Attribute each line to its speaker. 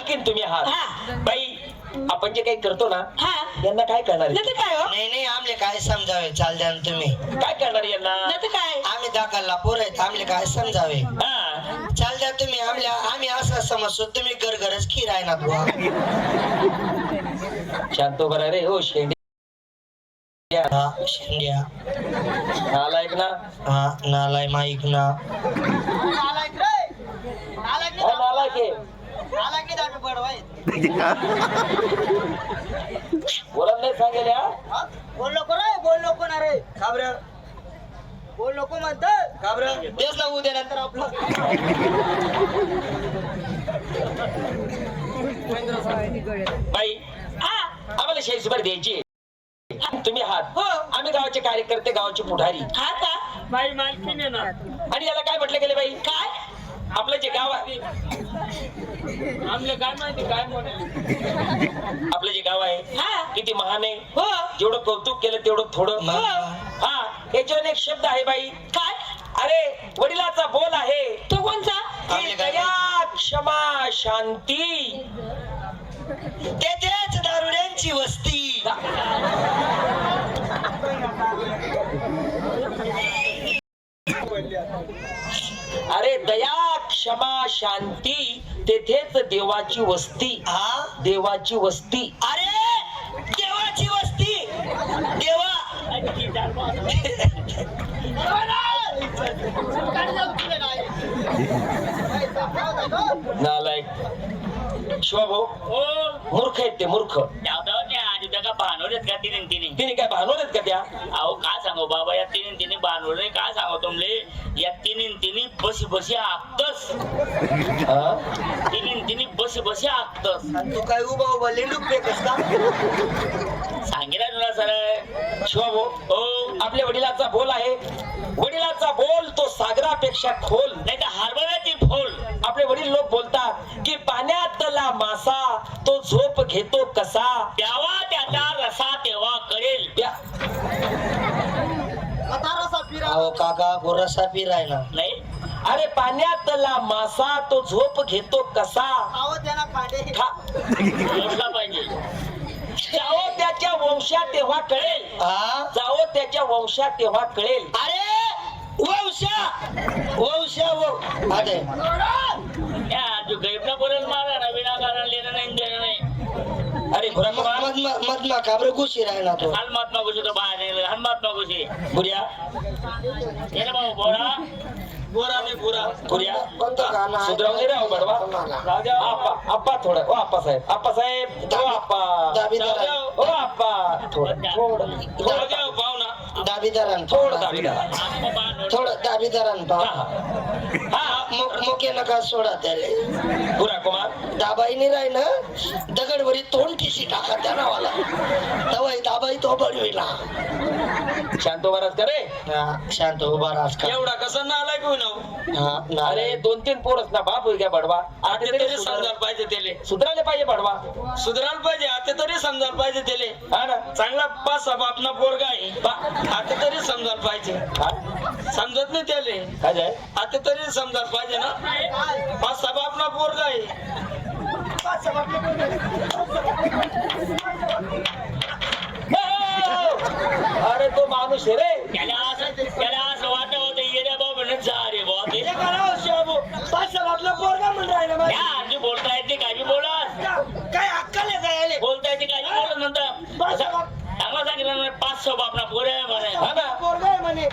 Speaker 1: मालकीन तुम्ही आहात
Speaker 2: हा.
Speaker 1: बाई. आपण जे काही करतो ना
Speaker 2: हा
Speaker 1: यांना काय करणार आहे?
Speaker 2: नाही तर काय हो
Speaker 3: नाही नाही आमले काय समजावे चाल द्या ना तुम्ही.
Speaker 1: काय करणार आहे यांना?
Speaker 2: नाही तर काय
Speaker 3: आम्ही दाखलला पोर आहेत आमले काय समजावे
Speaker 1: हा
Speaker 3: चाल द्या तुम्ही. आम्ही असं समजतो तुम्ही गरगरच खीर आहे ना बुवा.
Speaker 1: शांतो बरा रे हो शेंडी
Speaker 3: हा, शेंड्या
Speaker 1: नालायक ना.
Speaker 3: हा नालाय माईक ना.
Speaker 1: हा, नालायक आहे. बोला नाही सांगेल हा?
Speaker 4: बोल नको ना रे
Speaker 3: काबर
Speaker 4: बोल नको म्हणत
Speaker 3: काबर
Speaker 4: तेच ना उद्या नंतर आपलं
Speaker 1: बाई
Speaker 2: हा
Speaker 1: आम्हाला शेसभर द्यायची. तुम्ही आहात
Speaker 2: हो
Speaker 1: आम्ही गावाचे कार्यकर्ते गावाचे पुढारी.
Speaker 2: हा का
Speaker 4: बाई मालकीन आहे ना
Speaker 1: आणि याला काय म्हटलं गेले बाई?
Speaker 2: काय
Speaker 1: आपलं जे गाव आहे
Speaker 4: आमले काय माहिती काय म्हणे
Speaker 1: आपलं जे गाव आहे
Speaker 2: हा
Speaker 1: किती महान आहे.
Speaker 2: हो
Speaker 1: जेवढं कौतुक केलं तेवढं थोडं. हा याच्यावर एक शब्द आहे बाई.
Speaker 2: काय
Speaker 1: अरे वडिलाचा बोल आहे
Speaker 2: तो कोणचा
Speaker 1: की दया क्षमा शांती.
Speaker 3: तेच दारुड्यांची वस्ती.
Speaker 1: अरे दया क्षमा शांती तेथेच देवाची वस्ती.
Speaker 3: हा
Speaker 1: देवाची वस्ती.
Speaker 3: अरे देवाची वस्ती. देवा
Speaker 1: नालायक शिवाभाऊ
Speaker 4: हो
Speaker 1: मूर्ख आहेत ते मूर्ख.
Speaker 4: आधी त्या का भानवलेत का तिने
Speaker 1: तिने काय भानवलेत का त्या?
Speaker 4: अहो काय सांगू बाबा या तिने भानवले काय सांगू तुमले या तिने बसी बसी आखतस
Speaker 1: हा?
Speaker 4: तिने बसी बसी आखतस
Speaker 3: तू काय उभा उभा लेंडूक फेकस का?
Speaker 4: सांगितलं तुला सर
Speaker 1: शिवाभाऊ
Speaker 4: हो
Speaker 1: आपल्या वडिलाचा बोल आहे. वडिलाचा बोल तो सागरापेक्षा खोल.
Speaker 4: नाही तर हरभऱ्याची फोल
Speaker 1: आपले वडील लोक बोलतात की पाण्यातला मासा तो झोप घेतो कसा.
Speaker 4: द्यावा त्याचा रसा तेव्हा कळेल
Speaker 3: अहो काका गोरसा पिराय ना.
Speaker 4: नाही
Speaker 1: अरे पाण्यातला मासा तो झोप घेतो कसा.
Speaker 4: मोठला पाहिजे
Speaker 1: जाओ त्याच्या वंशात तेव्हा कळेल.
Speaker 3: हा
Speaker 1: जाओ त्याच्या वंशात तेव्हा कळेल.
Speaker 3: अरे वंशा वंशा अरे
Speaker 4: या जो गैबना बोलेल मारा ना विनाकारण लेणं नाही देणं नाही
Speaker 1: अरे घोरा कुमार
Speaker 3: मधमा काबर घुशी राहिला तो.
Speaker 4: हाल महात्मा घुशी तो बाहेर नाही हाल महात्मा घुशी
Speaker 1: बुऱ्या
Speaker 4: ये ना भाऊ बोरा
Speaker 3: गोरा नाही गोरा
Speaker 1: बुऱ्या
Speaker 3: कोणतं गाणं आहे?
Speaker 1: सुधरावून दे रे हो बडवा. आप्पा आप्पा थोडं. ओ आप्पा साहेब आप्पा साहेब ओ आप्पा
Speaker 3: दाबीदार
Speaker 1: ओ आप्पा थोडं थोडं
Speaker 3: दाबीदारान
Speaker 1: थोडं दाबीदार.
Speaker 3: थोडं दाबीदारान
Speaker 1: हा
Speaker 3: मोके नका सोडा त्याले.
Speaker 1: बुरा कुमार
Speaker 3: दाबाईनी राही ना दगडवरी तोंड ठिशी टाका त्या नावाला तवाई दाबाई तो बळविला.
Speaker 1: शांत उभाराच का रे.
Speaker 3: शांत उभा रास का.
Speaker 4: एवढा कसं नालायक होईन
Speaker 3: हा
Speaker 1: अरे 2-3 पोरच ना बाप होई का बडवा.
Speaker 4: आता तरी समजायला पाहिजे त्याले
Speaker 1: सुधरायला पाहिजे बडवा.
Speaker 4: सुधारायला पाहिजे आता तरी समजायला पाहिजे त्याले
Speaker 1: हा ना.
Speaker 4: चांगला पाच सहा आपला पोरगा आहे आता तरी समजायला पाहिजे
Speaker 1: हा?
Speaker 4: समजत नाही त्याले
Speaker 1: काय जाय
Speaker 4: आता तरी समजायला पाहिजे ना पाच सहा आपला पोरगा आहे
Speaker 1: अरे तो माणूस आहे रे.
Speaker 4: त्याला असं वाटत होतं येड्या बाबा जा रे बाबा ते
Speaker 3: आपला पोरगा म्हणून राहिला
Speaker 4: या आजी बोलता येते काही बोला
Speaker 3: काय अक्कल आहे काय
Speaker 4: बोलता येते काही बोलत नंतर चांगला सांगितलं ना 500 आपला पोर आहे म्हणे
Speaker 1: हा ना.
Speaker 3: पोरगा आहे म्हणे